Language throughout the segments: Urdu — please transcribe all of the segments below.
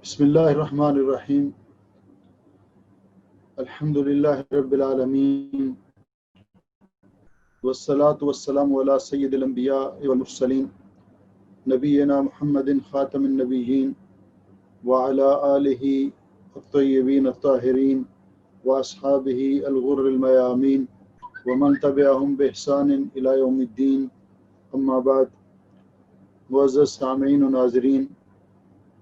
بسم اللہ الرحمن الرحیم الحمد للہ رب العالمین والصلاة والسلام علی سید الانبیاء والمرسلین نبینا محمد خاتم النبیین وعلی آلہ الطیبین الطاہرین واصحابہ الغر المیامین ومن تبعہم بإحسان الی یوم الدین. اما بعد، معزز سامعین و ناظرین،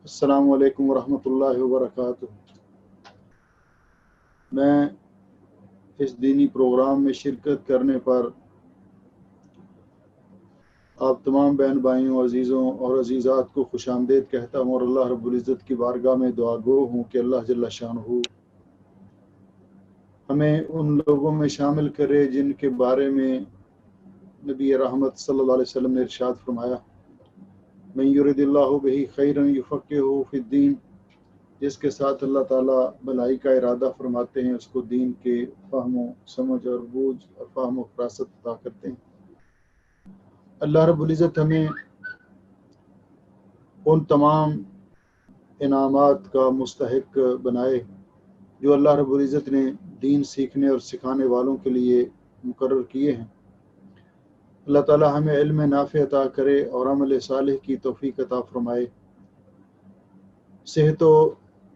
السلام علیکم ورحمۃ اللہ وبرکاتہ. میں اس دینی پروگرام میں شرکت کرنے پر آپ تمام بہن بھائیوں، عزیزوں اور عزیزات کو خوش آمدید کہتا ہوں، اور اللہ رب العزت کی بارگاہ میں دعا گو ہوں کہ اللہ جل شانہ ہمیں ان لوگوں میں شامل کرے جن کے بارے میں نبی رحمت صلی اللہ علیہ وسلم نے ارشاد فرمایا، من یرد اللہ بہ خیرا یفقہہ فی الدین، جس کے ساتھ اللہ تعالیٰ بھلائی کا ارادہ فرماتے ہیں اس کو دین کے فہم و سمجھ اور بوجھ اور فہم و فراست عطا کرتے ہیں. اللہ رب العزت ہمیں ان تمام انعامات کا مستحق بنائے جو اللہ رب العزت نے دین سیکھنے اور سکھانے والوں کے لیے مقرر کیے ہیں. اللہ تعالیٰ ہمیں علم نافع عطا کرے اور عمل صالح کی توفیق عطا فرمائے، صحت و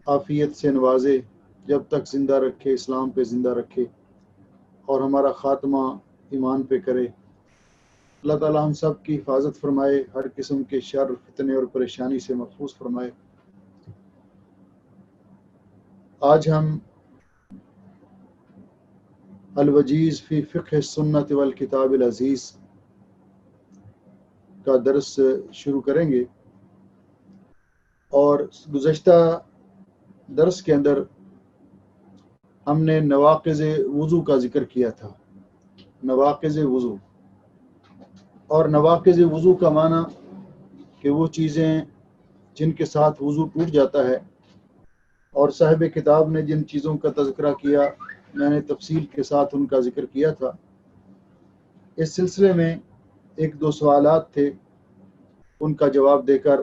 عافیت سے نوازے، جب تک زندہ رکھے، اسلام پہ زندہ رکھے اور ہمارا خاتمہ ایمان پہ کرے. اللہ تعالیٰ ہم سب کی حفاظت فرمائے، ہر قسم کے شر، فتنے اور پریشانی سے محفوظ فرمائے. آج ہم الوجیز فی فقہ السنت والکتاب العزیز کا درس شروع کریں گے، اور گزشتہ درس کے اندر ہم نے نواقض وضو کا ذکر کیا تھا. نواقض وضو، اور نواقض وضو کا معنی کہ وہ چیزیں جن کے ساتھ وضو ٹوٹ جاتا ہے، اور صاحب کتاب نے جن چیزوں کا تذکرہ کیا میں نے تفصیل کے ساتھ ان کا ذکر کیا تھا. اس سلسلے میں ایک دو سوالات تھے، ان کا جواب دے کر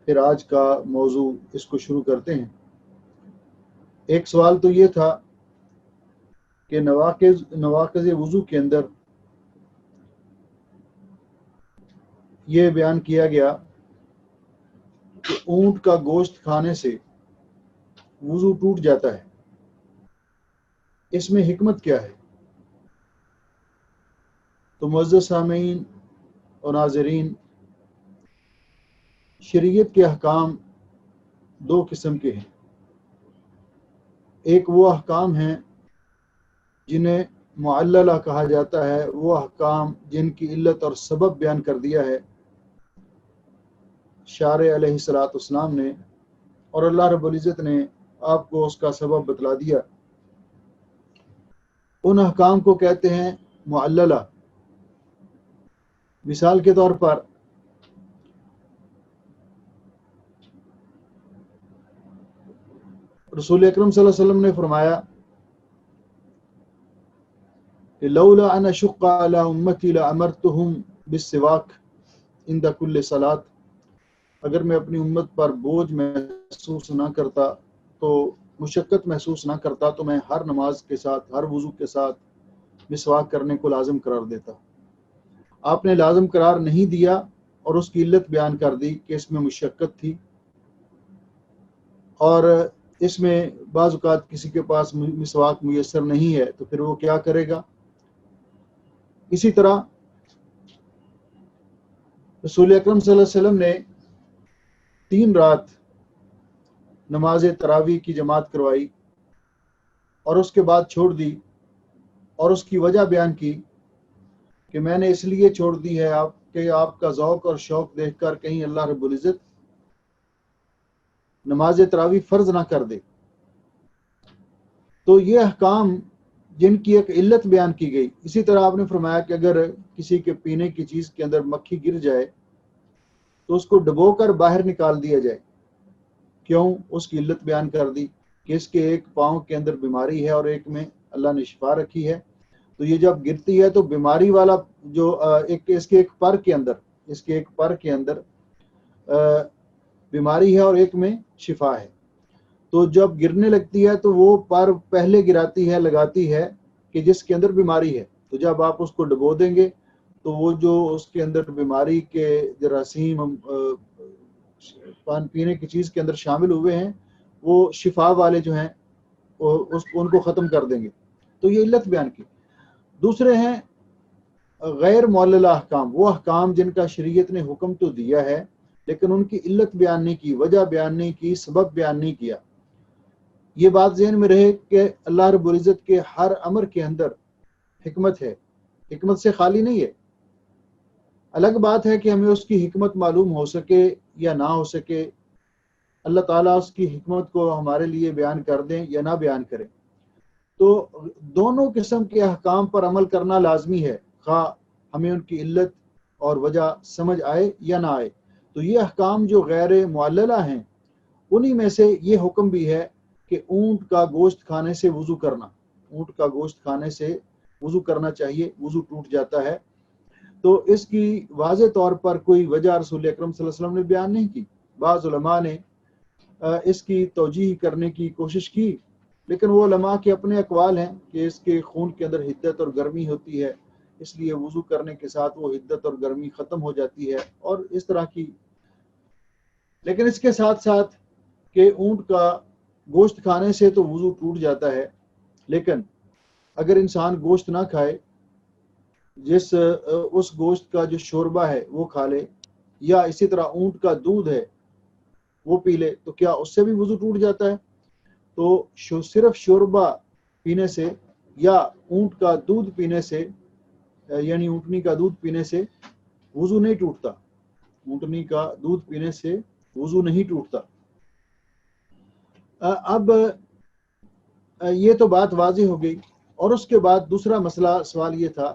پھر آج کا موضوع اس کو شروع کرتے ہیں. ایک سوال تو یہ تھا کہ نواقض وضو کے اندر یہ بیان کیا گیا کہ اونٹ کا گوشت کھانے سے وضو ٹوٹ جاتا ہے، اس میں حکمت کیا ہے؟ تو معزز سامعین اور ناظرین، شریعت کے احکام دو قسم کے ہیں. ایک وہ احکام ہیں جنہیں معللہ کہا جاتا ہے، وہ احکام جن کی علت اور سبب بیان کر دیا ہے شارع علیہ السلام نے، اور اللہ رب العزت نے آپ کو اس کا سبب بتلا دیا. ان احکام کو کہتے ہیں معللہ. مثال کے طور پر رسول اکرم صلی اللہ علیہ وسلم نے فرمایا کہ لولا ان اشق علی امتی لامرتهم بالسواک عند کل صلاۃ، اگر میں اپنی امت پر بوجھ محسوس نہ کرتا، تو مشقت محسوس نہ کرتا، تو میں ہر نماز کے ساتھ، ہر وضو کے ساتھ مسواک کرنے کو لازم قرار دیتا. آپ نے لازم قرار نہیں دیا اور اس کی علت بیان کر دی کہ اس میں مشقت تھی، اور اس میں بعض اوقات کسی کے پاس مسواک میسر نہیں ہے تو پھر وہ کیا کرے گا. اسی طرح رسول اکرم صلی اللہ علیہ وسلم نے 3 رات نماز تراویح کی جماعت کروائی اور اس کے بعد چھوڑ دی، اور اس کی وجہ بیان کی کہ میں نے اس لیے چھوڑ دی ہے کہ آپ کا ذوق اور شوق دیکھ کر کہیں اللہ رب العزت نماز تراویح فرض نہ کر دے. تو یہ احکام جن کی ایک علت بیان کی گئی. اسی طرح آپ نے فرمایا کہ اگر کسی کے پینے کی چیز کے اندر مکھی گر جائے تو اس کو ڈبو کر باہر نکال دیا جائے. کیوں؟ اس کی علت بیان کر دی کہ اس کے ایک پاؤں کے اندر بیماری ہے اور ایک میں اللہ نے شفا رکھی ہے. تو یہ جب گرتی ہے تو بیماری والا جو اس کے ایک پر کے اندر بیماری ہے اور ایک میں شفا ہے. تو جب گرنے لگتی ہے تو وہ پر پہلے گراتی ہے، لگاتی ہے کہ جس کے اندر بیماری ہے. تو جب آپ اس کو ڈبو دیں گے تو وہ جو اس کے اندر بیماری کے جراثیم پان پینے کی چیز کے اندر شامل ہوئے ہیں وہ شفا والے جو ہیں ان کو ختم کر دیں گے. تو یہ علت بیان کی. دوسرے ہیں غیر معللہ احکام، وہ احکام جن کا شریعت نے حکم تو دیا ہے لیکن ان کی علت بیان نہیں کی، وجہ بیان نہیں کی، سبب بیان نہیں کیا. یہ بات ذہن میں رہے کہ اللہ رب العزت کے ہر امر کے اندر حکمت ہے، حکمت سے خالی نہیں ہے. الگ بات ہے کہ ہمیں اس کی حکمت معلوم ہو سکے یا نہ ہو سکے، اللہ تعالیٰ اس کی حکمت کو ہمارے لیے بیان کر دیں یا نہ بیان کریں. تو دونوں قسم کے احکام پر عمل کرنا لازمی ہے، خواہ ہمیں ان کی علت اور وجہ سمجھ آئے یا نہ آئے. تو یہ احکام جو غیر معللہ ہیں انہی میں سے یہ حکم بھی ہے کہ اونٹ کا گوشت کھانے سے وضو کرنا، اونٹ کا گوشت کھانے سے وضو کرنا چاہیے، وضو ٹوٹ جاتا ہے. تو اس کی واضح طور پر کوئی وجہ رسول اکرم صلی اللہ علیہ وسلم نے بیان نہیں کی. بعض علماء نے اس کی توجیہ کرنے کی کوشش کی لیکن وہ علماء کے اپنے اقوال ہیں کہ اس کے خون کے اندر حدت اور گرمی ہوتی ہے، اس لیے وضو کرنے کے ساتھ وہ حدت اور گرمی ختم ہو جاتی ہے اور اس طرح کی. لیکن اس کے ساتھ ساتھ کہ اونٹ کا گوشت کھانے سے تو وضو ٹوٹ جاتا ہے، لیکن اگر انسان گوشت نہ کھائے، اس گوشت کا جو شوربہ ہے وہ کھا لے یا اسی طرح اونٹ کا دودھ ہے وہ پی لے تو کیا اس سے بھی وضو ٹوٹ جاتا ہے؟ تو صرف شوربہ پینے سے یا اونٹ کا دودھ پینے سے، یعنی اونٹنی کا دودھ پینے سے وضو نہیں ٹوٹتا، اونٹنی کا دودھ پینے سے وضو نہیں ٹوٹتا. اب یہ تو بات واضح ہو گئی. اور اس کے بعد دوسرا مسئلہ سوال یہ تھا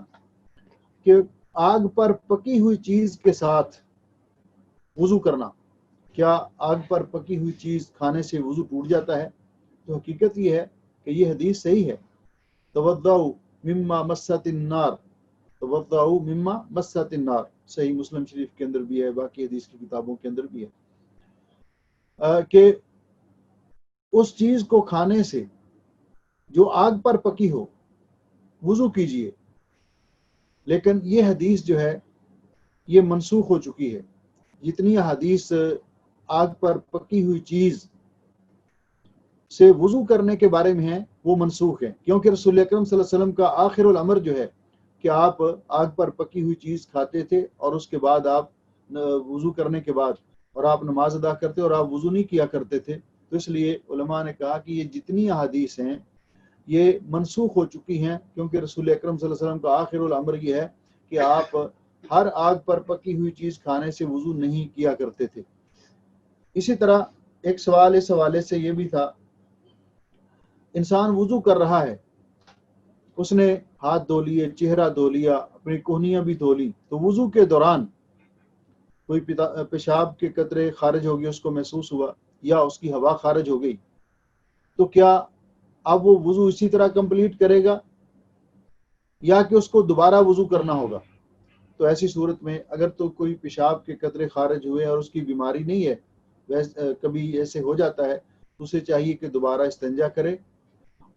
کہ آگ پر پکی ہوئی چیز کے ساتھ وضو کرنا، کیا آگ پر پکی ہوئی چیز کھانے سے وضو ٹوٹ جاتا ہے؟ تو حقیقت یہ ہے کہ یہ حدیث صحیح ہے. توضؤ مما مست النار، توضؤ مما مست النار، صحیح مسلم شریف کے اندر بھی ہے، باقی حدیث کی کتابوں کے اندر بھی ہے کہ اس چیز کو کھانے سے جو آگ پر پکی ہو وضو کیجئے. لیکن یہ حدیث جو ہے یہ منسوخ ہو چکی ہے. جتنی حدیث آگ پر پکی ہوئی چیز سے وضو کرنے کے بارے میں ہیں وہ منسوخ ہیں، کیونکہ رسول اکرم صلی اللہ علیہ وسلم کا آخر الامر جو ہے کہ آپ آگ پر پکی ہوئی چیز کھاتے تھے اور اس کے بعد آپ وضو کرنے کے بعد اور آپ نماز ادا کرتے اور آپ وضو نہیں کیا کرتے تھے. تو اس لیے علماء نے کہا کہ یہ جتنی احادیث ہیں یہ منسوخ ہو چکی ہیں، کیونکہ رسول اکرم صلی اللہ علیہ وسلم کا آخر الامر یہ ہے کہ آپ ہر آگ پر پکی ہوئی چیز کھانے سے وضو نہیں کیا کرتے تھے. اسی طرح ایک سوال اس حوالے سے یہ بھی تھا، انسان وضو کر رہا ہے، اس نے ہاتھ دھو لیے، چہرہ دھو لیا، اپنی کوہنیاں بھی دھو لی، تو وضو کے دوران کوئی پیشاب کے قطرے خارج ہو گئے، اس کو محسوس ہوا یا اس کی ہوا خارج ہو گئی، تو کیا اب وہ وضو اسی طرح کمپلیٹ کرے گا یا کہ اس کو دوبارہ وضو کرنا ہوگا؟ تو ایسی صورت میں اگر تو کوئی پیشاب کے قطرے خارج ہوئے اور اس کی بیماری نہیں ہے، کبھی ایسے ہو جاتا ہے، تو اسے چاہیے کہ دوبارہ استنجا کرے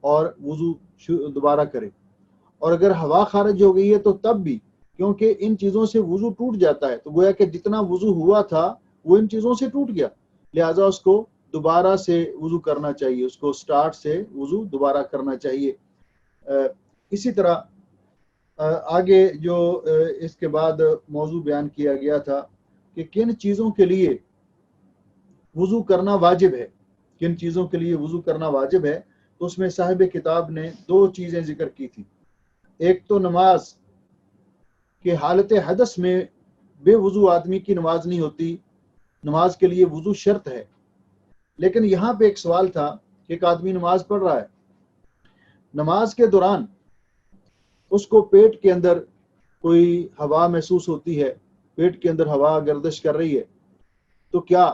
اور وضو دوبارہ کرے. اور اگر ہوا خارج ہو گئی ہے تو تب بھی، کیونکہ ان چیزوں سے وضو ٹوٹ جاتا ہے، تو گویا کہ جتنا وضو ہوا تھا وہ ان چیزوں سے ٹوٹ گیا، لہٰذا اس کو دوبارہ سے وضو کرنا چاہیے، اس کو سٹارٹ سے وضو دوبارہ کرنا چاہیے. اسی طرح آگے جو اس کے بعد موضوع بیان کیا گیا تھا کہ کن چیزوں کے لیے وضو کرنا واجب ہے، کن چیزوں کے لیے وضو کرنا واجب ہے. تو اس میں صاحب کتاب نے 2 چیزیں ذکر کی تھی. ایک تو نماز کہ حالت حدث میں بے وضو آدمی کی نماز نہیں ہوتی، نماز کے لیے وضو شرط ہے. لیکن یہاں پہ ایک سوال تھا کہ ایک آدمی نماز پڑھ رہا ہے، نماز کے دوران اس کو پیٹ کے اندر کوئی ہوا محسوس ہوتی ہے، پیٹ کے اندر ہوا گردش کر رہی ہے، تو کیا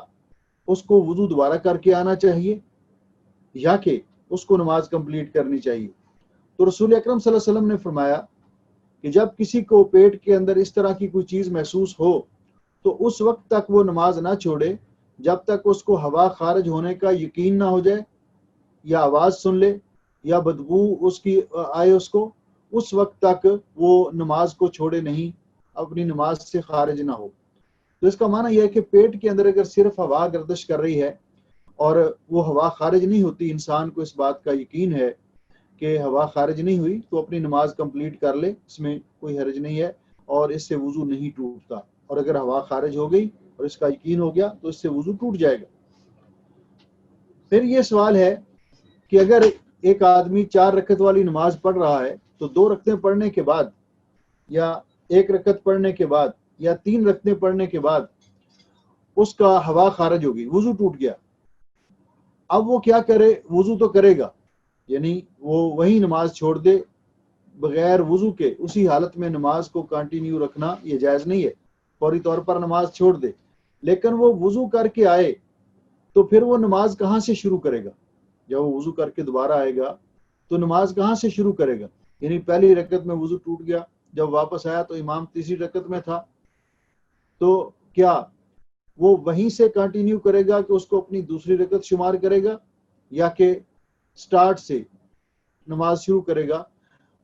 اس کو وضو دوبارہ کر کے آنا چاہیے یا کہ اس کو نماز کمپلیٹ کرنی چاہیے؟ تو رسول اکرم صلی اللہ علیہ وسلم نے فرمایا کہ جب کسی کو پیٹ کے اندر اس طرح کی کوئی چیز محسوس ہو تو اس وقت تک وہ نماز نہ چھوڑے جب تک اس کو ہوا خارج ہونے کا یقین نہ ہو جائے، یا آواز سن لے یا بدبو اس کی آئے اس کو، اس وقت تک وہ نماز کو چھوڑے نہیں، اپنی نماز سے خارج نہ ہو۔ تو اس کا معنی یہ ہے کہ پیٹ کے اندر اگر صرف ہوا گردش کر رہی ہے اور وہ ہوا خارج نہیں ہوتی، انسان کو اس بات کا یقین ہے کہ ہوا خارج نہیں ہوئی، تو اپنی نماز کمپلیٹ کر لے، اس میں کوئی حرج نہیں ہے، اور اس سے وضو نہیں ٹوٹتا۔ اور اگر ہوا خارج ہو گئی اور اس کا یقین ہو گیا تو اس سے وضو ٹوٹ جائے گا۔ پھر یہ سوال ہے کہ اگر ایک آدمی 4 رکعت والی نماز پڑھ رہا ہے تو 2 رکعتیں پڑھنے کے بعد، یا 1 رکعت پڑھنے کے بعد، یا 3 رکعتیں پڑھنے کے بعد اس کا ہوا خارج ہوگی، وضو ٹوٹ گیا۔ اب وہ کیا کرے؟ وضو تو کرے گا، یعنی وہ وہی نماز چھوڑ دے بغیر وضو کے، اسی حالت میں نماز کو کنٹینیو رکھنا یہ جائز نہیں ہے، فوری طور پر نماز چھوڑ دے۔ لیکن وہ وضو کر کے آئے تو پھر وہ نماز کہاں سے شروع کرے گا؟ جب وہ وضو کر کے دوبارہ آئے گا تو نماز کہاں سے شروع کرے گا؟ یعنی پہلی رکعت میں وضو ٹوٹ گیا، جب واپس آیا تو امام تیسری رکعت میں تھا، تو کیا وہ وہیں سے کنٹینیو کرے گا کہ اس کو اپنی دوسری رکعت شمار کرے گا، یا کہ سٹارٹ سے نماز شروع کرے گا؟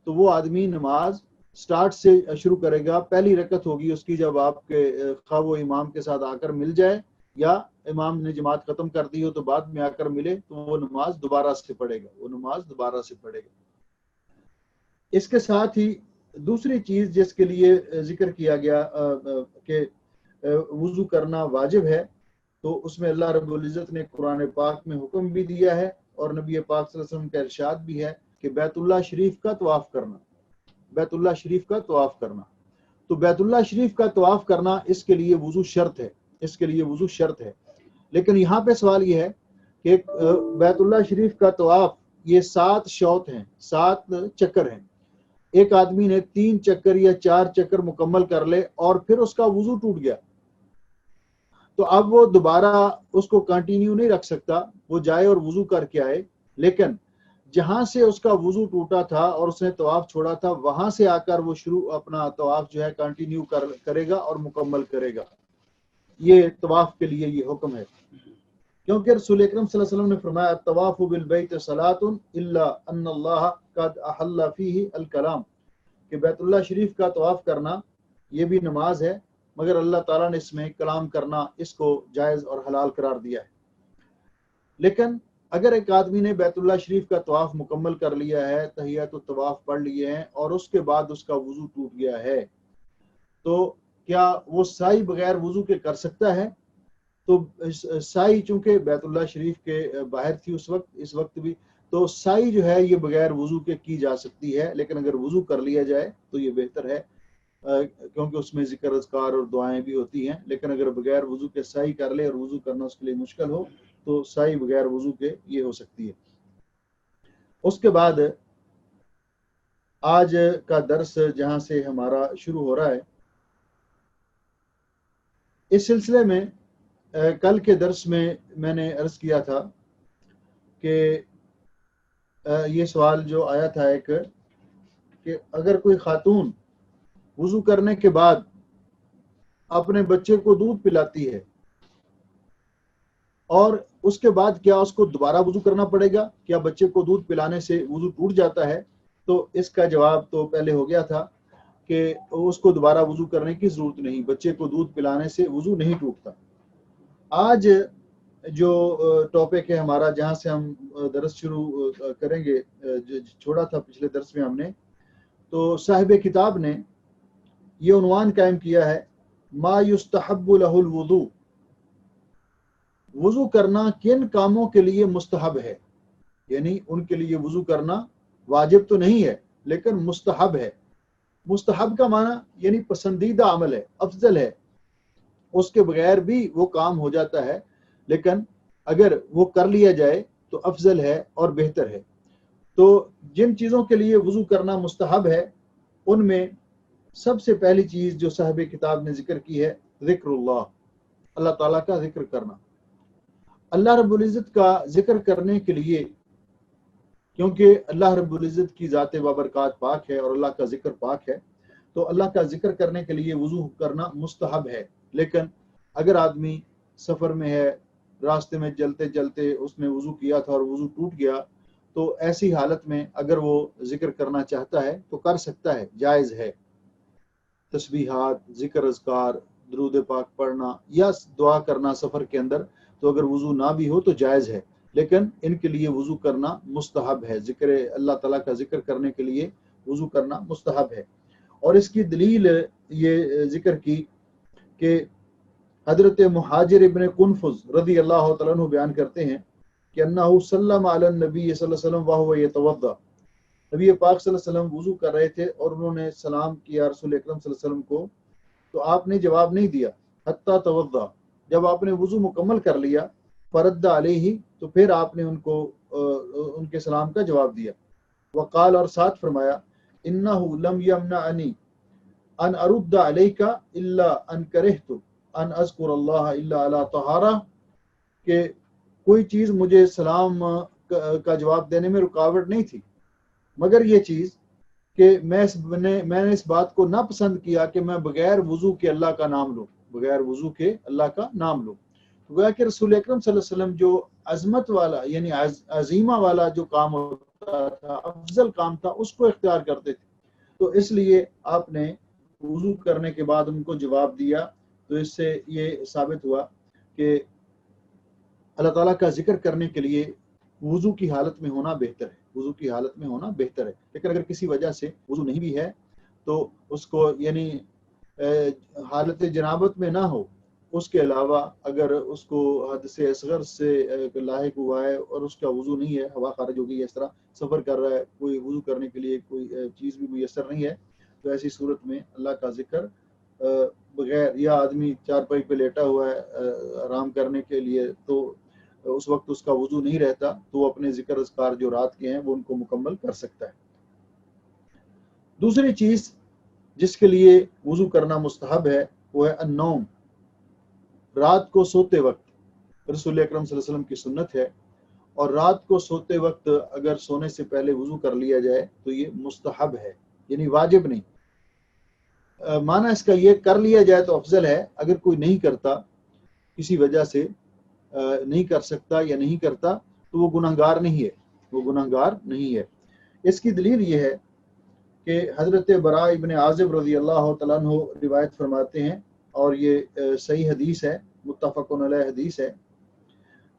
تو وہ آدمی نماز سٹارٹ سے شروع کرے گا، پہلی رکعت ہوگی اس کی جب آپ کے خواہ وہ امام کے ساتھ آ کر مل جائے، یا امام نے جماعت ختم کر دی ہو تو بعد میں آ کر ملے، تو وہ نماز دوبارہ سے پڑھے گا، اس کے ساتھ ہی دوسری چیز جس کے لیے ذکر کیا گیا کہ وضو کرنا واجب ہے، تو اس میں اللہ رب العزت نے قرآن پاک میں حکم بھی دیا ہے، اور نبی پاک صلی اللہ علیہ وسلم کا ارشاد بھی ہے کہ بیت اللہ شریف کا طواف کرنا، بیت اللہ شریف کا طواف کرنا۔ تو بیت اللہ شریف کا طواف کرنا اس کے لیے وضو شرط ہے، لیکن یہاں پہ سوال یہ ہے کہ بیت اللہ شریف کا طواف یہ 7 شوط ہیں، 7 چکر ہیں۔ ایک آدمی نے 3 چکر یا 4 چکر مکمل کر لے اور پھر اس کا وضو ٹوٹ گیا، تو اب وہ دوبارہ اس کو کنٹینیو نہیں رکھ سکتا، وہ جائے اور وضو کر کے آئے، لیکن جہاں سے اس کا وضو ٹوٹا تھا اور اس نے طواف چھوڑا تھا، وہاں سے آ کر وہ شروع اپنا طواف جو ہے کنٹینیو کرے گا اور مکمل کرے گا۔ یہ طواف کے لیے یہ حکم ہے، کیونکہ رسول اکرم صلی اللہ علیہ وسلم نے فرمایا الطواف بالبیت صلاۃ الا ان اللہ قد احل فیہ الکلام، کہ بیت اللہ شریف کا طواف کرنا یہ بھی نماز ہے، مگر اللہ تعالیٰ نے اس میں کلام کرنا اس کو جائز اور حلال قرار دیا ہے۔ لیکن اگر ایک آدمی نے بیت اللہ شریف کا طواف مکمل کر لیا ہے، تحیات الطواف پڑھ لیے ہیں، اور اس کے بعد اس کا وضو ٹوٹ گیا ہے، تو کیا وہ سعی بغیر وضو کے کر سکتا ہے؟ تو سعی چونکہ بیت اللہ شریف کے باہر تھی اس وقت بھی، تو سعی جو ہے یہ بغیر وضو کے کی جا سکتی ہے، لیکن اگر وضو کر لیا جائے تو یہ بہتر ہے، کیونکہ اس میں ذکر اذکار اور دعائیں بھی ہوتی ہیں۔ لیکن اگر بغیر وضو کے سعی کر لے اور وضو کرنا اس کے لیے مشکل ہو تو سعی بغیر وضو کے یہ ہو سکتی ہے۔ اس کے بعد آج کا درس جہاں سے ہمارا شروع ہو رہا ہے، اس سلسلے میں کل کے درس میں میں نے عرض کیا تھا کہ یہ سوال جو آیا تھا ایک، کہ اگر کوئی خاتون وضو کرنے کے بعد اپنے بچے کو دودھ پلاتی ہے اور اس کے بعد کیا اس کو دوبارہ وضو کرنا پڑے گا؟ کیا بچے کو دودھ پلانے سے وضو ٹوٹ جاتا ہے؟ تو اس کا جواب تو پہلے ہو گیا تھا کہ اس کو دوبارہ وضو کرنے کی ضرورت نہیں، بچے کو دودھ پلانے سے وضو نہیں ٹوٹتا۔ آج جو ٹاپک ہے ہمارا، جہاں سے ہم درس شروع کریں گے، چھوڑا تھا پچھلے درس میں ہم نے، تو صاحب کتاب نے یہ عنوان قائم کیا ہے ما یستحب لہ الوضو، وضو کرنا کن کاموں کے لیے مستحب ہے، یعنی ان کے لیے وضو کرنا واجب تو نہیں ہے لیکن مستحب ہے۔ مستحب کا معنی یعنی پسندیدہ عمل ہے، افضل ہے، اس کے بغیر بھی وہ کام ہو جاتا ہے، لیکن اگر وہ کر لیا جائے تو افضل ہے اور بہتر ہے۔ تو جن چیزوں کے لیے وضو کرنا مستحب ہے، ان میں سب سے پہلی چیز جو صاحب کتاب نے ذکر کی ہے ذکر اللہ، اللہ تعالیٰ کا ذکر کرنا۔ اللہ رب العزت کا ذکر کرنے کے لیے، کیونکہ اللہ رب العزت کی ذات بابرکات پاک ہے اور اللہ کا ذکر پاک ہے، تو اللہ کا ذکر کرنے کے لیے وضو کرنا مستحب ہے۔ لیکن اگر آدمی سفر میں ہے، راستے میں چلتے چلتے اس نے وضو کیا تھا اور وضو ٹوٹ گیا، تو ایسی حالت میں اگر وہ ذکر کرنا چاہتا ہے تو کر سکتا ہے، جائز ہے۔ تسبیحات، ذکر اذکار، درود پاک پڑھنا یا دعا کرنا سفر کے اندر، تو اگر وضو نہ بھی ہو تو جائز ہے، لیکن ان کے لیے وضو کرنا مستحب ہے۔ ذکر اللہ تعالیٰ کا ذکر کرنے کے لیے وضو کرنا مستحب ہے۔ اور اس کی دلیل یہ ذکر کی کہ حضرت مہاجر ابن قنفذ رضی اللہ تعالیٰ عنہ بیان کرتے ہیں کہ انہ سلم علی النبی صلی اللہ علیہ وسلم وہو یتوضا، نبی پاک صلی اللہ علیہ وسلم وضو کر رہے تھے اور انہوں نے سلام کیا رسول اکرم صلی اللہ علیہ وسلم کو، تو آپ نے جواب نہیں دیا حتی توضا، جب آپ نے وضو مکمل کر لیا، فرد علیہ، تو پھر آپ نے ان کے سلام کا جواب دیا، وقال، اور ساتھ فرمایا، انہ لم یمنعنی ان ارد علیک الا ان کرہت ان اذکر اللہ الا علی طہارہ، کہ کوئی چیز مجھے سلام کا جواب دینے میں رکاوٹ نہیں تھی، مگر یہ چیز کہ میں نے اس بات کو نہ پسند کیا کہ میں بغیر وضو کے اللہ کا نام لوں، بغیر وضو کے اللہ کا نام لوں۔ گویا کہ رسول اکرم صلی اللہ علیہ وسلم جو عظمت والا یعنی عظیمہ والا جو کام ہوتا تھا، افضل کام تھا، اس کو اختیار کرتے تھے، تو اس لیے آپ نے وضو کرنے کے بعد ان کو جواب دیا۔ تو اس سے یہ ثابت ہوا کہ اللہ تعالیٰ کا ذکر کرنے کے لیے وضو کی حالت میں ہونا بہتر ہے، وضو کی حالت میں ہونا بہتر ہے۔ لیکن اگر کسی وجہ سے وضو نہیں بھی ہے تو اس کو یعنی حالت جنابت میں نہ ہو، اس کے علاوہ اگر اس کو حدث اصغر سے لاحق ہوا ہے اور اس کا وضو نہیں ہے، ہوا خارج ہو گئی ہے، اس طرح سفر کر رہا ہے، کوئی وضو کرنے کے لیے کوئی چیز بھی میسر نہیں ہے، تو ایسی صورت میں اللہ کا ذکر بغیر، یا آدمی چارپائی پہ لیٹا ہوا ہے آرام کرنے کے لیے، تو اس وقت اس کا وضو نہیں رہتا، تو وہ اپنے ذکر اذکار جو رات کے ہیں وہ ان کو مکمل کر سکتا ہے۔ دوسری چیز جس کے لیے وضو کرنا مستحب ہے وہ ہے النوم، رات کو سوتے وقت رسول اکرم صلی اللہ علیہ وسلم کی سنت ہے، اور رات کو سوتے وقت اگر سونے سے پہلے وضو کر لیا جائے تو یہ مستحب ہے، یعنی واجب نہیں۔ معنی اس کا یہ کر لیا جائے تو افضل ہے، اگر کوئی نہیں کرتا، کسی وجہ سے نہیں کر سکتا یا نہیں کرتا، تو وہ گناہگار نہیں ہے، وہ گناہگار نہیں ہے۔ اس کی دلیل یہ ہے کہ حضرت براء ابن عازب رضی اللہ تعالیٰ عنہ روایت فرماتے ہیں، اور یہ صحیح حدیث ہے، متفق علیہ حدیث ہے،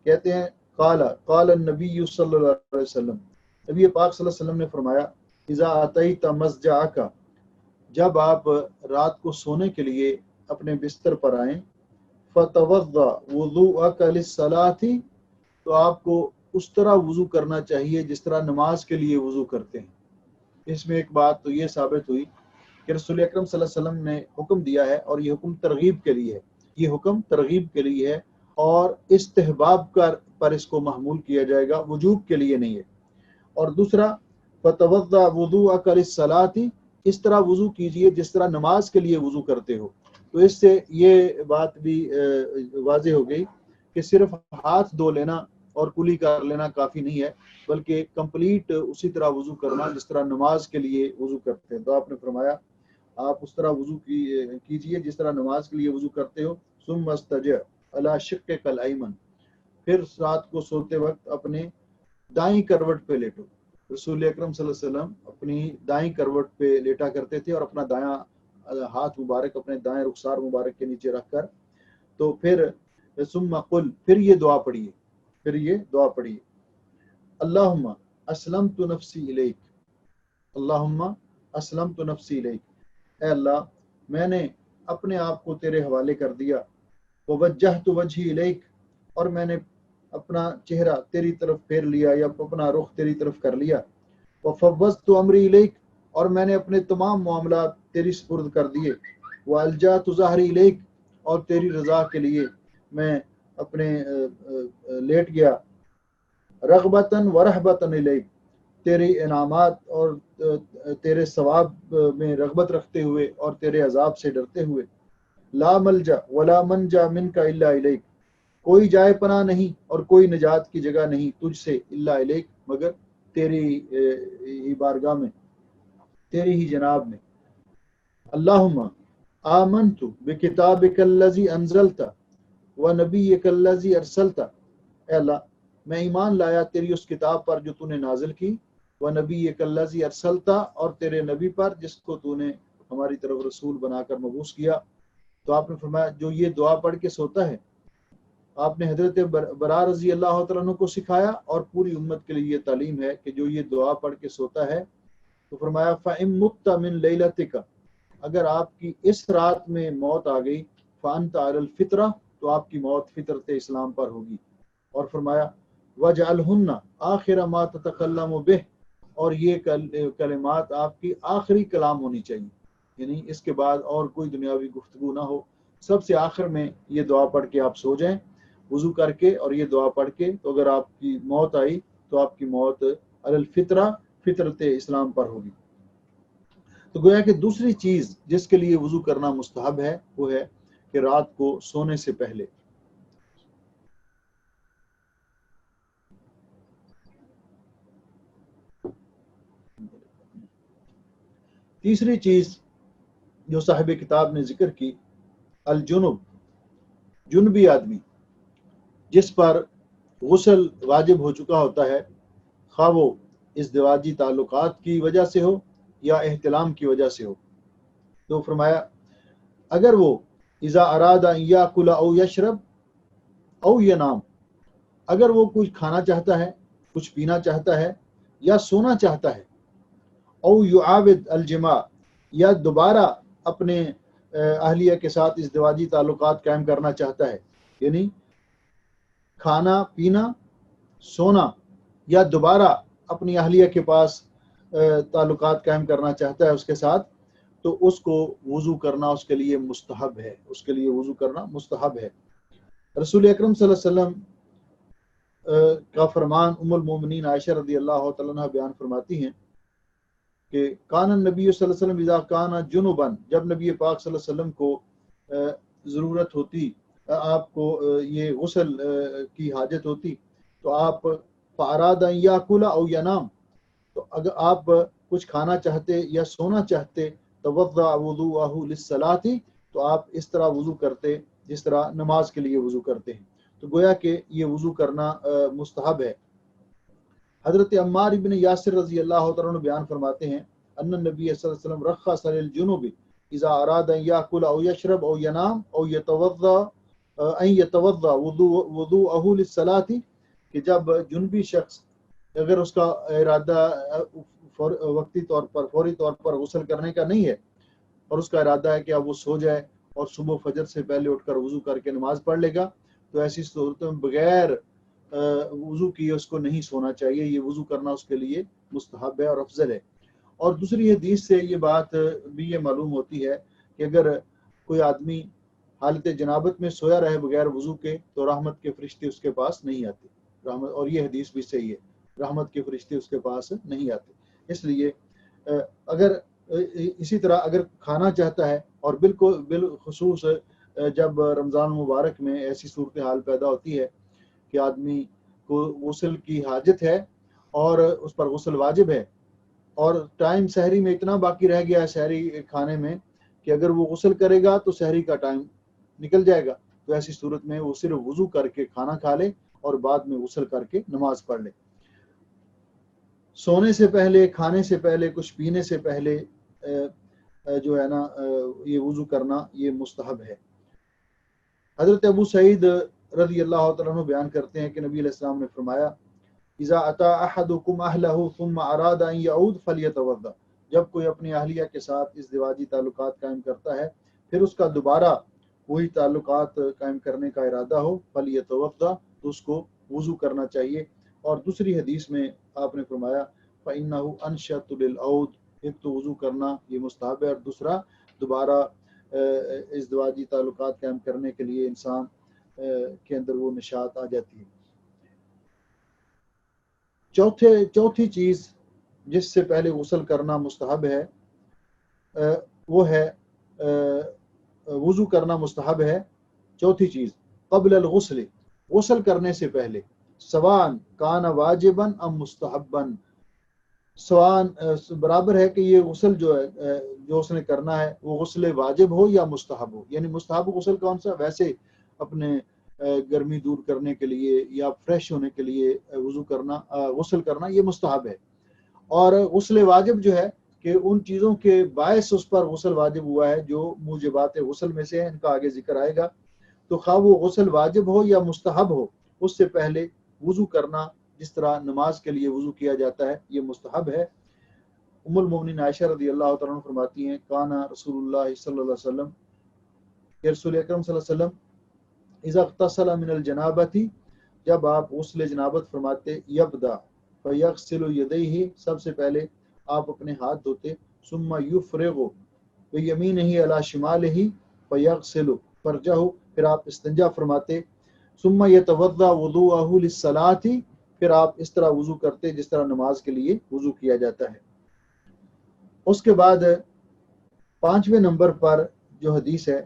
کہتے ہیں قال النبی صلی اللہ علیہ وسلم، نبی پاک صلی اللہ علیہ وسلم نے فرمایا، اذا اتیت مضجعک، جب آپ رات کو سونے کے لیے اپنے بستر پر آئیں، فتوضا وضوءک للصلاۃ، تو آپ کو اس طرح وضو کرنا چاہیے جس طرح نماز کے لیے وضو کرتے ہیں۔ اس میں ایک بات تو یہ ثابت ہوئی کہ رسول اکرم صلی اللہ علیہ وسلم نے حکم دیا ہے، اور یہ حکم ترغیب کے لیے ہے، یہ حکم ترغیب کے لیے ہے، اور استحباب پر اس کو محمول کیا جائے گا، وجوب کے لیے نہیں ہے۔ اور دوسرا، فتوضا وضوءک للصلاۃ، اس طرح وضو کیجئے جس طرح نماز کے لیے وضو کرتے ہو۔ تو اس سے یہ بات بھی واضح ہو گئی کہ صرف ہاتھ دھو لینا اور کلی کر لینا کافی نہیں ہے، بلکہ کمپلیٹ اسی طرح وضو کرنا جس طرح نماز کے لیے وضو کرتے ہیں۔ تو آپ نے فرمایا آپ اس طرح وضو کیجئے جس طرح نماز کے لیے وضو کرتے ہو، ثم استجع علی شقک الایمن، پھر رات کو سوتے وقت اپنے دائیں کروٹ پہ لیٹو۔ رسول اکرم صلی اللہ علیہ وسلم اپنی دائیں کروٹ پہ لیٹا کرتے تھے، اور اپنا دایاں ہاتھ مبارک اپنے دائیں رخسار مبارک کے نیچے رکھ کر، تو پھر ثم قل، پھر یہ دعا پڑھیے، اللہم اسلمت نفسی الیک، اللہم اسلمت نفسی الیک، اے اللہ میں نے اپنے آپ کو تیرے حوالے کر دیا، ووجہت وجہی الیک، اور میں نے اپنا چہرہ تیری طرف پھیر لیا یا اپنا رخ تیری طرف کر لیا، وفوضت امری الیک، اور میں نے اپنے تمام معاملات تیری سپرد کر دیے، والجأت ظہری الیک، اور تیری رضا کے لیے میں اپنے لیٹ گیا، رغبتاً ورہبتاً الیک، تیری انعامات اور تیرے ثواب میں رغبت رکھتے ہوئے اور تیرے عذاب سے ڈرتے ہوئے، لا ملجا ولا منجا منک الا الیک، کوئی جائے پناہ نہیں اور کوئی نجات کی جگہ نہیں تجھ سے، الا الیک، مگر تیری ہی بارگاہ میں، تیری ہی جناب میں۔ اللہم آمنت بکتابک الذی انزلت وَنَبِيِّكَ الَّذِي أَرْسَلْتَ، اے اللہ میں ایمان لایا تیری اس کتاب پر جو تو نے نازل کی، وَنَبِيِّكَ الَّذِي أَرْسَلْتَ، اور تیرے نبی پر جس کو تو نے ہماری طرف رسول بنا کر مبعوث کیا۔ تو آپ نے فرمایا جو یہ دعا پڑھ کے سوتا ہے، آپ نے حضرت برا رضی اللہ تعالیٰ عنہ کو سکھایا اور پوری امت کے لیے یہ تعلیم ہے کہ جو یہ دعا پڑھ کے سوتا ہے، تو فرمایا فَإِن مُتَّ مِن لَيْلَتِكَ، اگر آپ کی اس رات میں موت آ گئی، فَأَنْتَ عَلَى الْفِطْرَةِ، تو آپ کی موت فطرت اسلام پر ہوگی۔ اور فرمایا وَاجْعَلْهُنَّ آخِرَ مَا تَتَكَلَّمُ بِهِ، اور یہ کلمات آپ کی آخری کلام ہونی چاہیے، یعنی اس کے بعد اور کوئی دنیاوی گفتگو نہ ہو، سب سے آخر میں یہ دعا پڑھ کے آپ سو جائیں وضو کر کے، اور یہ دعا پڑھ کے، تو اگر آپ کی موت آئی تو آپ کی موت علی الفطرہ، فطرت اسلام پر ہوگی۔ تو گویا کہ دوسری چیز جس کے لیے وضو کرنا مستحب ہے وہ ہے کہ رات کو سونے سے پہلے۔ تیسری چیز جو صاحب کتاب نے ذکر کی، الجنب، جنبی آدمی جس پر غسل واجب ہو چکا ہوتا ہے، خواہ وہ ازدواجی تعلقات کی وجہ سے ہو یا احتلام کی وجہ سے ہو، تو فرمایا اگر وہ اذا اراد ان یاکل او یشرب او ینام، اگر وہ کچھ کھانا چاہتا ہے، کچھ پینا چاہتا ہے، یا سونا چاہتا ہے، او یعاود الجماع، یا دوبارہ اپنے اہلیہ کے ساتھ ازدواجی تعلقات قائم کرنا چاہتا ہے، یعنی کھانا پینا سونا یا دوبارہ اپنی اہلیہ کے پاس تعلقات قائم کرنا چاہتا ہے اس کے ساتھ، تو اس کو وضو کرنا اس کے لیے مستحب ہے، اس کے لیے وضو کرنا مستحب ہے۔ رسول اکرم صلی اللہ علیہ وسلم کا فرمان ام المومنین عائشہ رضی اللہ تعالیٰ عنہ بیان فرماتی ہیں کہ کان النبی صلی اللہ علیہ وسلم اذا کان جنبا، جب نبی پاک صلی اللہ علیہ وسلم کو ضرورت ہوتی، آپ کو یہ غسل کی حاجت ہوتی، تو آپ فاراد ان یاکل او ینام، تو اگر آپ کچھ کھانا چاہتے یا سونا چاہتے، توضأ وضوءہ للصلاۃ، تو آپ اس طرح وضو کرتے جس طرح نماز کے لیے وضو کرتے ہیں۔ تو گویا کہ یہ وضو کرنا مستحب ہے۔ حضرت عمار ابن یاسر رضی اللہ عنہ بیان فرماتے ہیں ان النبی صلی اللہ علیہ وسلم رخص للجنوب اذا اراد ان یاکل او یشرب او ینام او یتوضا ان یتوضا وضوءہ للصلاۃ، کہ جب جنبی شخص اگر اس کا ارادہ وقتی طور پر فوری طور پر غسل کرنے کا نہیں ہے، اور اس کا ارادہ ہے کہ اب وہ سو جائے اور صبح فجر سے پہلے اٹھ کر وضو کر کے نماز پڑھ لے گا، تو ایسی صورتوں میں بغیر وضو کیے اس کو نہیں سونا چاہیے، یہ وضو کرنا اس کے لیے مستحب ہے اور افضل ہے۔ اور دوسری حدیث سے یہ بات بھی یہ معلوم ہوتی ہے کہ اگر کوئی آدمی حالت جنابت میں سویا رہے بغیر وضو کے، تو رحمت کے فرشتے اس کے پاس نہیں آتے، رحمت، اور یہ حدیث بھی صحیح ہے، رحمت کے فرشتے اس کے پاس نہیں آتے۔ اس لیے اگر اسی طرح اگر کھانا چاہتا ہے، اور بالخصوص جب رمضان مبارک میں ایسی صورتحال پیدا ہوتی ہے کہ آدمی کو غسل کی حاجت ہے اور اس پر غسل واجب ہے، اور ٹائم سحری میں اتنا باقی رہ گیا ہے سحری کھانے میں کہ اگر وہ غسل کرے گا تو سحری کا ٹائم نکل جائے گا، تو ایسی صورت میں وہ صرف وضو کر کے کھانا کھا لے اور بعد میں غسل کر کے نماز پڑھ لے۔ سونے سے پہلے، کھانے سے پہلے، کچھ پینے سے پہلے جو ہے نا یہ وضو کرنا یہ مستحب ہے۔ حضرت ابو سعید رضی اللہ تعالیٰ عنہ بیان کرتے ہیں کہ نبی علیہ السلام نے فرمایا اذا اتی احدکم اہلہ ثم اراد ان یعود فلیتوضا، جب کوئی اپنی اہلیہ کے ساتھ ازدواجی تعلقات قائم کرتا ہے پھر اس کا دوبارہ وہی تعلقات قائم کرنے کا ارادہ ہو، فلیتوضا، تو اس کو وضو کرنا چاہیے۔ اور دوسری حدیث میں آپ نے فرمایا فإنہ انشط للعود، ایک تو وضو کرنا یہ مستحب ہے، اور دوسرا دوبارہ ازدواجی تعلقات قائم کرنے کے لیے انسان کے اندر وہ نشاط آ جاتی ہے۔ چوتھی چیز جس سے پہلے غسل کرنا مستحب ہے وہ ہے وضو کرنا مستحب ہے۔ چوتھی چیز قبل الغسل، غسل کرنے سے پہلے، سواء کان واجبا ام مستحبا، سواء برابر ہے کہ یہ غسل جو ہے جو اس نے کرنا ہے وہ غسل واجب ہو یا مستحب ہو، یعنی مستحب غسل کون سا، ویسے اپنے گرمی دور کرنے کے لیے یا فریش ہونے کے لیے وضو کرنا، غسل کرنا، یہ مستحب ہے۔ اور غسل واجب جو ہے کہ ان چیزوں کے باعث اس پر غسل واجب ہوا ہے جو موجبات غسل میں سے ہیں، ان کا آگے ذکر آئے گا، تو خواہ وہ غسل واجب ہو یا مستحب ہو، اس سے پہلے وضو کرنا، جس طرح نماز کے لیے وضو کیا جاتا ہے، یہ مستحب ہے۔ ام المؤمنین عائشہ رضی اللہ تعالیٰ عنہ فرماتی ہیں کانا رسول اللہ صلی اللہ علیہ وسلم، کہ رسول اکرم صلی اللہ علیہ وسلم اذا اغتسل من الجنابۃ، جب آپ غسل جنابت فرماتے، یبدا فیغسل یدیہ، سب سے پہلے آپ اپنے ہاتھ دھوتے، ثم یفرغ بیمینہ علی شمالہ فیغسل فرجہ، پھر آپ استنجا فرماتے، ثم یتوضا وضوءہ للصلاۃ، پھر آپ اس طرح وضو کرتے جس طرح نماز کے لیے وضو کیا جاتا ہے۔ اس کے بعد 5ویں نمبر پر جو حدیث ہے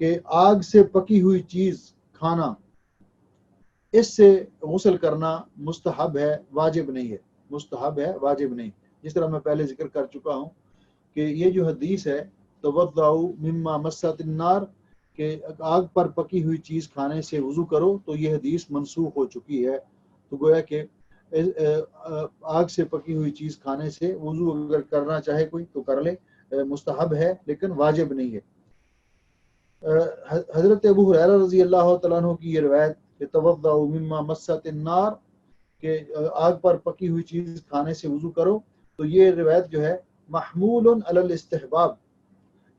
کہ آگ سے پکی ہوئی چیز کھانا، اس سے غسل کرنا مستحب ہے، واجب نہیں ہے، مستحب ہے، واجب نہیں۔ جس طرح میں پہلے ذکر کر چکا ہوں کہ یہ جو حدیث ہے توضؤ مما مست النار، کہ آگ پر پکی ہوئی چیز کھانے سے وضو کرو، تو یہ حدیث منسوخ ہو چکی ہے۔ تو گویا کہ آگ سے پکی ہوئی چیز کھانے سے وضو اگر کرنا چاہے کوئی تو کر لے، مستحب ہے لیکن واجب نہیں ہے۔ حضرت ابو ہریرہ رضی اللہ تعالیٰ عنہ کی یہ روایت کہ توضؤ مما مست النار، کہ آگ پر پکی ہوئی چیز کھانے سے وضو کرو، تو یہ روایت جو ہے محمول علی الاستحباب،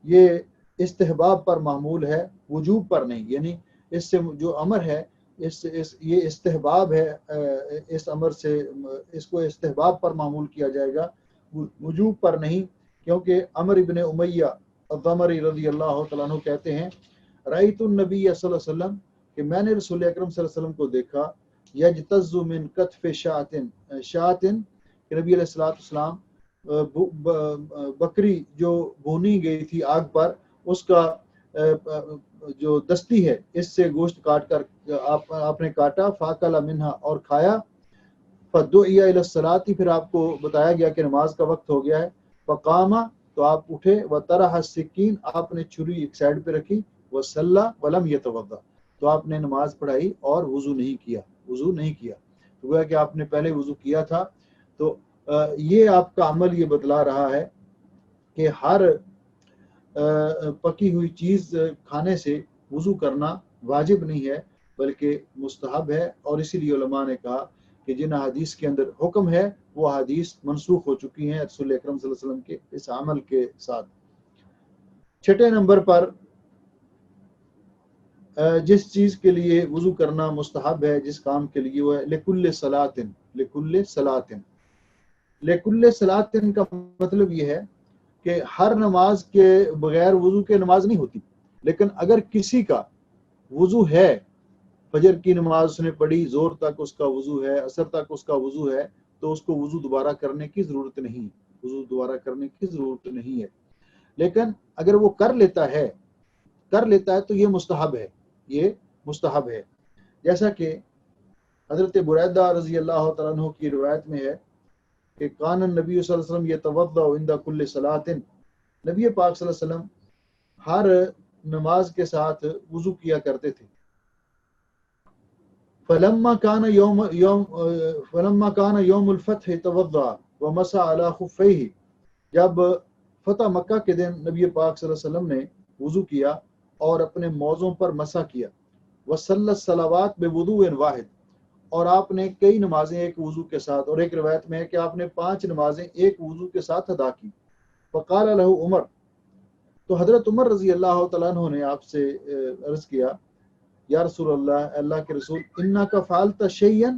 یہ استحباب پر معمول ہے، وجوب پر نہیں، یعنی اس سے جو امر ہے یہ استحباب ہے، اس امر سے اس کو استحباب پر معمول کیا جائے گا، وجوب پر نہیں، کیونکہ عمر ابن امیہ الضمری رضی اللہ تعالیٰ عنہ کہتے ہیں رأیت النبی صلی اللہ علیہ وسلم، کہ میں نے رسول اکرم صلی اللہ علیہ وسلم کو دیکھا، یجتز من کتف شاطن، کہ نبی علیہ السلام بکری جو بھونی گئی تھی آگ پر، اس کا جو دستی ہے اس سے گوشت کاٹ کر آپ نے کاٹا، فاکل منہا، اور کھایا، فدعی الی الصلاۃ، پھر آپ کو بتایا گیا کہ نماز کا وقت ہو گیا ہے، فقام، تو آپ اٹھے، وطرح السکین، آپ نے چھری ایک سائڈ پہ رکھی، وصلی ولم یتوضا، تو آپ نے نماز پڑھائی اور وضو نہیں کیا، وضو نہیں کیا، تو گویا کہ آپ نے پہلے وضو کیا تھا۔ تو یہ آپ کا عمل یہ بتلا رہا ہے کہ ہر پکی ہوئی چیز کھانے سے وضو کرنا واجب نہیں ہے بلکہ مستحب ہے، اور اسی لیے علماء نے کہا کہ جن حدیث کے اندر حکم ہے وہ حدیث منسوخ ہو چکی ہیں رسول اکرم صلی اللہ علیہ وسلم کے اس عمل کے ساتھ۔ 6 نمبر پر جس چیز کے لیے وضو کرنا مستحب ہے، جس کام کے لیے، وہ ہے لکل صلاۃن، لکل صلاۃن، لکل صلاۃن کا مطلب یہ ہے کہ ہر نماز کے بغیر وضو کے نماز نہیں ہوتی، لیکن اگر کسی کا وضو ہے، فجر کی نماز اس نے پڑھی، زور تک اس کا وضو ہے، عصر تک اس کا وضو ہے، تو اس کو وضو دوبارہ کرنے کی ضرورت نہیں، وضو دوبارہ کرنے کی ضرورت نہیں ہے۔ لیکن اگر وہ کر لیتا ہے تو یہ مستحب ہے، یہ مستحب ہے، جیسا کہ حضرت بریدہ رضی اللہ تعالیٰ عنہ کی روایت میں ہے کہ کان النبی صلی اللہ علیہ وسلم یتوضأ عند کل صلاۃ، نبی پاک صلی اللہ علیہ وسلم ہر نماز کے ساتھ وضو کیا کرتے تھے۔ فلما كان يوم الفتح توضأ ومسح على خفيه، جب فتح مکہ کے دن نبی پاک صلی اللہ علیہ وسلم نے وضو کیا اور اپنے موزوں پر مسح کیا، وصلى الصلوات بوضوء واحد، اور آپ نے کئی نمازیں ایک وضو کے ساتھ، اور ایک روایت میں ہے کہ آپ نے 5 نمازیں ایک وضو کے ساتھ ادا کی۔ فقال له عمر، تو حضرت عمر رضی اللہ تعالیٰ عنہ نے آپ سے عرض کیا، یا رسول اللہ، اللہ کے رسول، انک فعلت شیئا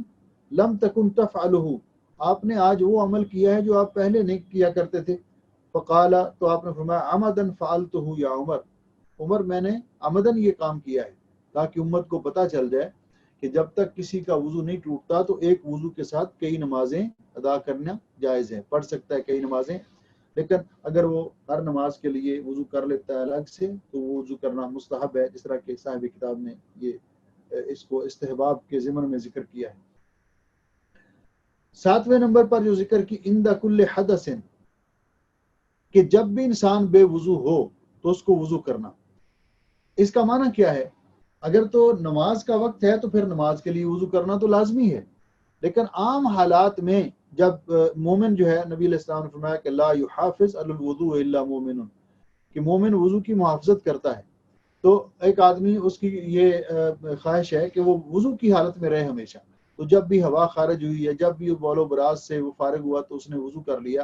لم تکن تفعله، آپ نے آج وہ عمل کیا ہے جو آپ پہلے نہیں کیا کرتے تھے۔ فقال، تو آپ نے فرمایا، عمدا فعلته یا عمر، عمر میں نے عمدن یہ کام کیا ہے، تاکہ امت کو پتہ چل جائے کہ جب تک کسی کا وضو نہیں ٹوٹتا تو ایک وضو کے ساتھ کئی نمازیں ادا کرنا جائز ہے، پڑھ سکتا ہے کئی نمازیں، لیکن اگر وہ ہر نماز کے لیے وضو کر لیتا ہے الگ سے تو وہ وضو کرنا مستحب ہے، جس طرح کہ صاحب کتاب نے یہ اس کو استحباب کے ضمن میں ذکر کیا ہے۔ 7ویں نمبر پر جو ذکر کی عند کل حدث، کہ جب بھی انسان بے وضو ہو تو اس کو وضو کرنا، اس کا معنی کیا ہے؟ اگر تو نماز کا وقت ہے تو پھر نماز کے لیے وضو کرنا تو لازمی ہے، لیکن عام حالات میں جب مومن جو ہے، نبی علیہ السلام نے فرمایا کہ لا یحافظ علی الوضوء الا مومن، کہ مومن وضو کی محافظت کرتا ہے، تو ایک آدمی اس کی یہ خواہش ہے کہ وہ وضو کی حالت میں رہے ہمیشہ، تو جب بھی ہوا خارج ہوئی ہے، جب بھی بول و براز سے وہ فارغ ہوا تو اس نے وضو کر لیا،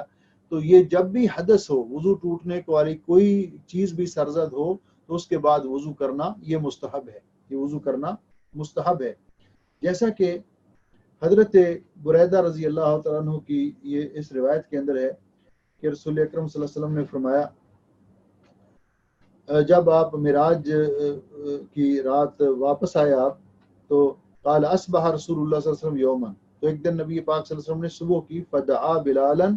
تو یہ جب بھی حدث ہو، وضو ٹوٹنے والی کوئی چیز بھی سرزد ہو، تو اس کے بعد وضو کرنا یہ مستحب ہے، یہ وضو کرنا مستحب ہے، جیسا کہ حضرت بریدہ رضی اللہ تعالیٰ عنہ کی یہ اس روایت کے اندر ہے کہ رسول اکرم صلی اللہ علیہ وسلم نے فرمایا جب آپ معراج کی رات واپس آئے آپ، تو قال اصبح رسول اللہ صلی اللہ علیہ وسلم یوما، تو ایک دن نبی پاک صلی اللہ علیہ وسلم نے صبح کی، فدعا بلالا،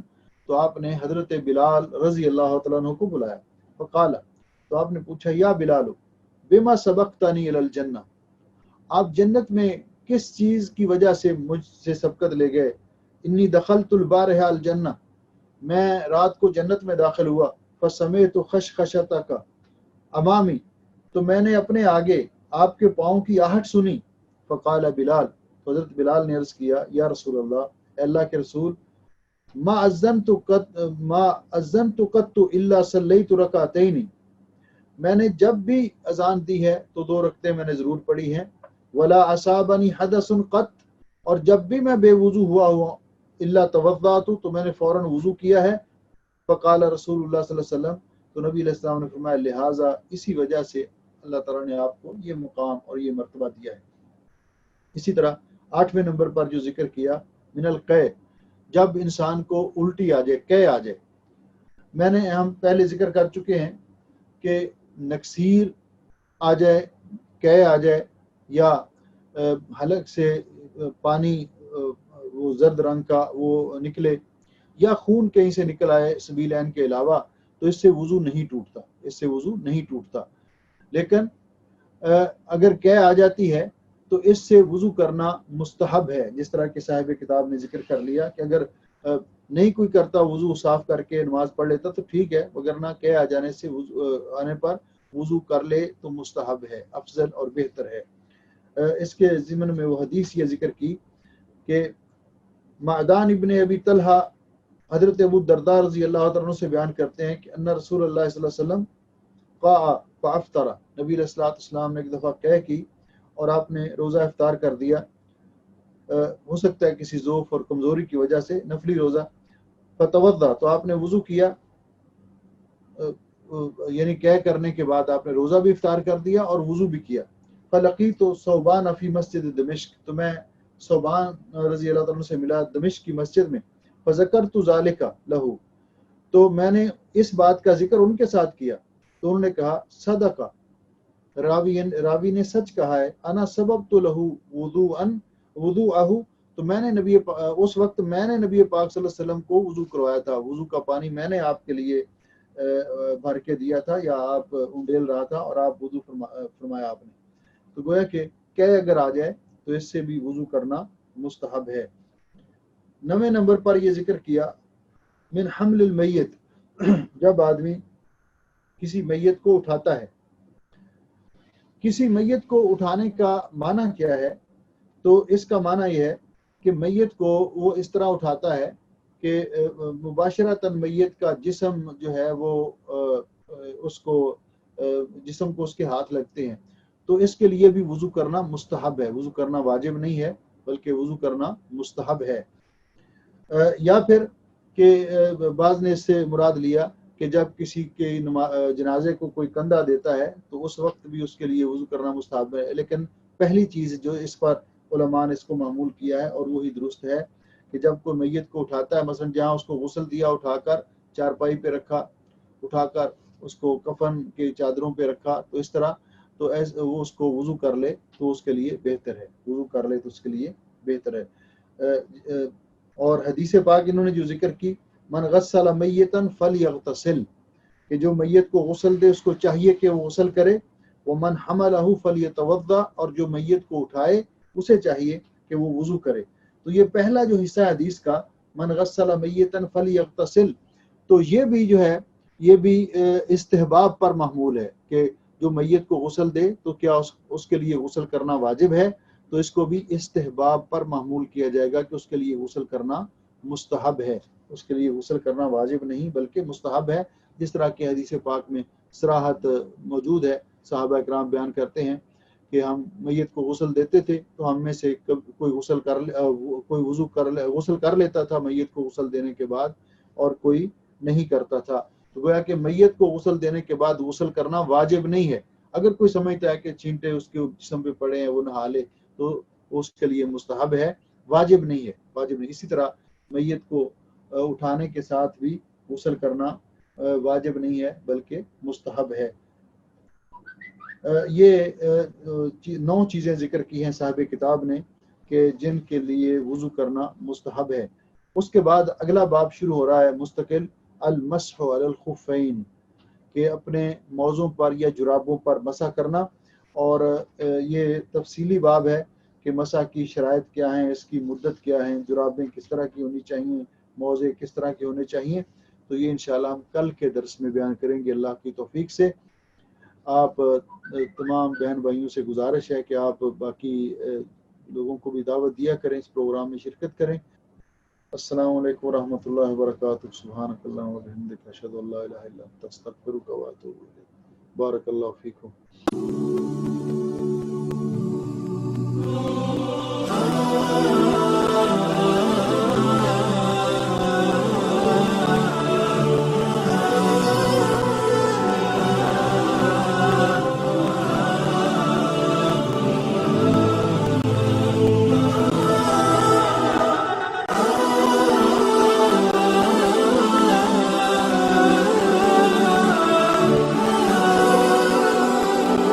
تو آپ نے حضرت بلال رضی اللہ تعالیٰ عنہ کو بلایا، فقال، تو آپ نے پوچھا یا بلال بما سبقتنی الی الجنہ، آپ جنت میں کس چیز کی وجہ سے مجھ سے سبقت لے گئے؟ انی دخلت البارحہ الجنہ، میں رات کو جنت میں داخل ہوا، فسمعت خشخشتک امامی، تو میں نے اپنے آگے آپ کے پاؤں کی آہٹ سنی، فقال بلال، تو حضرت بلال نے عرض کیا یا رسول اللہ، اے اللہ کے رسول، ما اذنت قط الا صلیت رکعتین، میں نے جب بھی اذان دی ہے تو 2 رکعتیں میں نے ضرور پڑھی ہیں، ولا اصابنی حدث قط، اور جب بھی میں بے وضو ہوا الا توضأت، تو میں نے فوراً وضو کیا ہے، فقال رسول اللہ صلی اللہ علیہ وسلم، تو نبی علیہ السلام نے فرمایا لہٰذا اسی وجہ سے اللہ تعالیٰ نے آپ کو یہ مقام اور یہ مرتبہ دیا ہے۔ اسی طرح 8ویں نمبر پر جو ذکر کیا من القے، جب انسان کو الٹی آ جائے، قے آ جائے، ہم پہلے ذکر کر چکے ہیں کہ نکسیر آ جائے، قے آ جائے، یا حلق سے پانی وہ زرد رنگ کا وہ نکلے، یا خون کہیں سے نکل آئے سبیلین کے علاوہ، تو اس سے وضو نہیں ٹوٹتا، اس سے وضو نہیں ٹوٹتا، لیکن اگر قے آ جاتی ہے تو اس سے وضو کرنا مستحب ہے، جس طرح کہ صاحب کتاب نے ذکر کر لیا کہ اگر نہیں کوئی کرتا وضو صاف کر کے نماز پڑھ لیتا تو ٹھیک ہے، وگرنہ قے آ جانے سے آنے پر وضو کر لے تو مستحب ہے، افضل اور بہتر ہے۔ اس کے ضمن میں وہ حدیث یہ ذکر کی کہ معدان ابن ابی طلحہ حضرت ابو الدرداء رضی اللہ عنہ سے بیان کرتے ہیں کہ ان رسول اللہ صلی اللہ علیہ وسلم قاء فافطر، نبی علیہ الصلوۃ والسلام نے ایک دفعہ قے کی اور آپ نے روزہ افطار کر دیا، ہو سکتا ہے کسی ضعف اور کمزوری کی وجہ سے نفلی روزہ، فتوضا، تو آپ نے وضو کیا، یعنی قے کرنے کے بعد آپ نے روزہ بھی افطار کر دیا اور وضو بھی کیا، فلقیت ثوبان فی مسجد دمشق، تو میں ثوبان رضی اللہ عنہ سے ملا دمشق کی مسجد میں، فذکرت ذالک لہو، تو میں نے اس بات کا ذکر ان کے ساتھ کیا، تو انہوں نے کہا صدقہ، راوی نے سچ کہا ہے، انا سببت لہو وضوءہ، تو میں نے اس وقت میں نے نبی پاک صلی اللہ علیہ وسلم کو وضو کروایا تھا، وضو کا پانی میں نے آپ کے لیے بھر کے دیا تھا، یا آپ انڈیل رہا تھا اور آپ وضو فرمایا آپ نے، تو گویا کہ قے اگر آ جائے تو اس سے بھی وضو کرنا مستحب ہے۔ 9ویں نمبر پر یہ ذکر کیا من حمل المیت، جب آدمی کسی میت کو اٹھاتا ہے، کسی میت کو اٹھانے کا معنی کیا ہے؟ تو اس کا معنی یہ ہے کہ میت کو وہ اس طرح اٹھاتا ہے کہ مباشرتاً میت کا جسم جو ہے وہ اس کو جسم کو اس کے ہاتھ لگتے ہیں، تو اس کے لیے بھی وضو کرنا مستحب ہے، وضو کرنا واجب نہیں ہے بلکہ وضو کرنا مستحب ہے۔ یا پھر کہ بعض نے اس سے مراد لیا کہ جب کسی کے جنازے کو کوئی کندھا دیتا ہے تو اس وقت بھی اس کے لیے وضو کرنا مستحب ہے، لیکن پہلی چیز جو اس پر علماء نے اس کو معمول کیا ہے اور وہی درست ہے کہ جب کوئی میت کو اٹھاتا ہے، مثلا جہاں اس کو غسل دیا اٹھا کر چارپائی پہ رکھا، اٹھا کر اس کو کفن کے چادروں پہ رکھا، تو اس طرح تو وہ اس کو وضو کر لے تو اس کے لیے بہتر ہے، وضو کر لے تو اس کے لیے بہتر ہے۔ اور حدیث پاک انہوں نے جو ذکر کی من غسل میتا فلیغتسل، کہ جو میت کو غسل دے اس کو چاہیے کہ وہ غسل کرے، ومن حملہ فلیتوضا، اور جو میت کو اٹھائے اسے چاہیے کہ وہ وضو کرے۔ تو یہ پہلا جو حصہ حدیث کا من غسل میتا فلیغتسل، تو یہ بھی جو ہے یہ بھی استحباب پر محمول ہے کہ جو میت کو غسل دے تو کیا اس کے لیے غسل کرنا واجب ہے؟ تو اس کو بھی استحباب پر محمول کیا جائے گا کہ اس کے لیے غسل کرنا مستحب ہے، اس کے لیے غسل کرنا واجب نہیں بلکہ مستحب ہے، جس طرح کہ حدیث پاک میں صراحت موجود ہے۔ صحابہ کرام بیان کرتے ہیں کہ ہم میت کو غسل دیتے تھے تو ہم میں سے کوئی غسل کر لیتا تھا میت کو غسل دینے کے بعد، اور کوئی نہیں کرتا تھا۔ تو گویا کہ میت کو غسل دینے کے بعد غسل کرنا واجب نہیں ہے۔ اگر کوئی سمجھتا ہے کہ چھینٹے اس کے جسم پہ پڑے ہیں وہ نہا لے تو اس کے لیے مستحب ہے، واجب نہیں ہے، واجب نہیں۔ اسی طرح میت کو اٹھانے کے ساتھ بھی غسل کرنا واجب نہیں ہے بلکہ مستحب ہے۔ یہ 9 چیزیں ذکر کی ہیں صاحب کتاب نے کہ جن کے لیے وضو کرنا مستحب ہے۔ اس کے بعد اگلا باب شروع ہو رہا ہے مستقل، المسح علی الخفین، کہ اپنے موزوں پر یا جرابوں پر مسح کرنا، اور یہ تفصیلی باب ہے کہ مسح کی شرائط کیا ہیں، اس کی مدت کیا ہیں، جرابیں کس طرح کی ہونی چاہیے، موزے کس طرح کے ہونے چاہیے۔ تو یہ انشاءاللہ ہم کل کے درس میں بیان کریں گے اللہ کی توفیق سے۔ آپ تمام بہن بھائیوں سے گزارش ہے کہ آپ باقی لوگوں کو بھی دعوت دیا کریں، اس پروگرام میں شرکت کریں۔ السلام علیکم ورحمۃ اللہ وبرکاتہ۔ سبحانک اللہم وبحمدک، اشہد ان لا الہ الا انت، استغفرک واتوب الیک۔ بارک اللہ فیکم۔